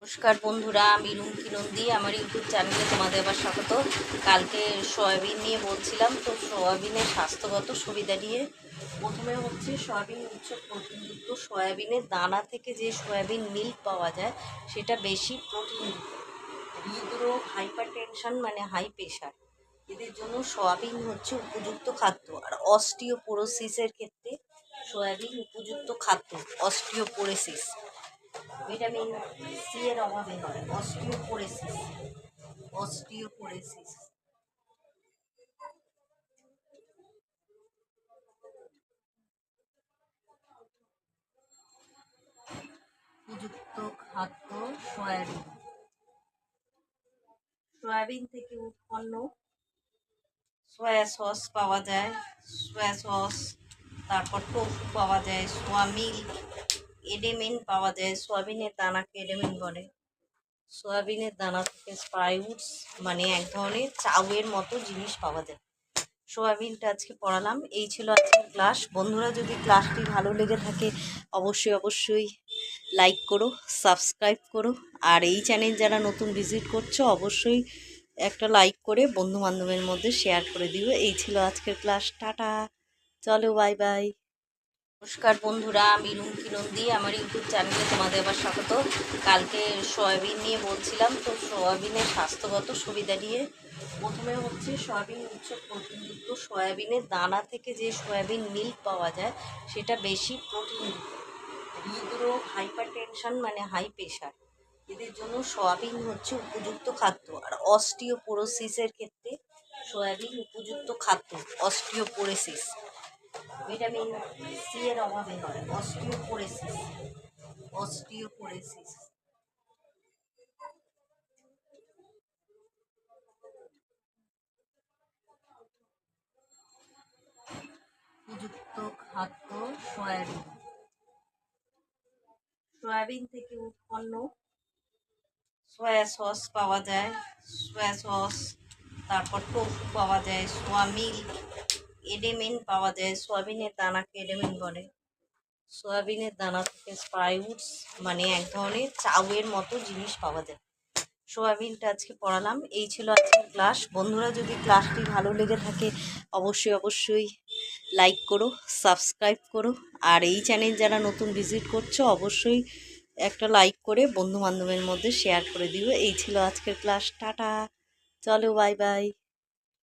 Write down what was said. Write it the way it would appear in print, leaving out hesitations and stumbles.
নমস্কার বন্ধুরা, আমি রুমকি নন্দী। আমার ইউটিউব চ্যানেলে তোমাদের আবার স্বাগত। কালকে সয়াবিন নিয়ে বলছিলাম, তো সয়াবিনের স্বাস্থ্যগত সুবিধা নিয়ে প্রথমে হচ্ছে সয়াবিন উচ্চ প্রোটিনযুক্ত। সয়াবিনের দানা থেকে যে সয়াবিন মিল্ক পাওয়া যায় সেটা বেশি প্রোটিন। হৃদরোগ, হাইপার টেনশন মানে হাই প্রেশার, এদের জন্য সয়াবিন হচ্ছে উপযুক্ত খাদ্য। আর অস্টিওপোরোসিসের ক্ষেত্রে সয়াবিন উপযুক্ত খাদ্য। অস্টিওপোরোসিস ভিটামিন সি এর অভাবে হয় অস্টিওপোরোসিস। অস্টিওপোরোসিস উপযুক্ত খাদ্য সয়াবিন। সয়াবিন থেকে উৎপন্ন সয়া সস পাওয়া যায়, সয়া সস, তারপর টোফু পাওয়া যায়, সোয়া মিল্ক, এডেমিন পাওয়া যায়। সয়াবিনের দানাকে এডেমিন বলে। সয়াবিনের দানা থেকে স্প্রাউটস মানে এক ধরনের চাউয়ের মতো জিনিস পাওয়া যায়। সয়াবিনটা আজকে পড়ালাম। এই ছিল আজকের ক্লাস। বন্ধুরা, যদি ক্লাসটি ভালো লেগে থাকে অবশ্যই লাইক করো, সাবস্ক্রাইব করো। আর এই চ্যানেল যারা নতুন ভিজিট করছো অবশ্যই একটা লাইক করে বন্ধু বান্ধবের মধ্যে শেয়ার করে দিও। এই ছিল আজকের ক্লাস। টাটা, চলো, বাই বাই। নমস্কার বন্ধুরা, আমি রুমকি নন্দী। আমার ইউটিউব চ্যানেলে তোমাদের আবার স্বাগত। কালকে সয়াবিন নিয়ে বলছিলাম, তো সয়াবিনের স্বাস্থ্যগত সুবিধা নিয়ে প্রথমে হচ্ছে সয়াবিন উচ্চ প্রোটিনযুক্ত। সয়াবিনের দানা থেকে যে সয়াবিন মিল্ক পাওয়া যায় সেটা বেশি প্রোটিন। হৃদরোগ, হাইপার টেনশন মানে হাই প্রেশার, এদের জন্য সয়াবিন হচ্ছে উপযুক্ত খাদ্য। আর অস্টিওপোরোসিসের ক্ষেত্রে সয়াবিন উপযুক্ত খাদ্য। অস্টিওপোরোসিস ভিটামিন সি এর অভাবে হয় অস্টিওপোরোসিস। অস্টিওপোরোসিস উপযুক্ত খাদ্য সয়াবিন। সয়াবিন থেকে উৎপন্ন সয়া সস পাওয়া যায়, সয়া সস, তারপর টোফু পাওয়া যায়, সোয়া মিল্ক, এডেমিন পাওয়া যায়। সয়াবিনের দানাকে এডেমিন বলে। সয়াবিনের দানা থেকে স্প্রাউটস মানে এক ধরনের চাউয়ের মতো জিনিস পাওয়া যায়। সয়াবিনটা আজকে পড়ালাম। এই ছিল আজকের ক্লাস। বন্ধুরা, যদি ক্লাসটি ভালো লেগে থাকে অবশ্যই লাইক করো, সাবস্ক্রাইব করো। আর এই চ্যানেল যারা নতুন ভিজিট করছো অবশ্যই একটা লাইক করে বন্ধু বান্ধবের মধ্যে শেয়ার করে দিও। এই ছিল আজকের ক্লাস। টাটা, চলো, বাই বাই।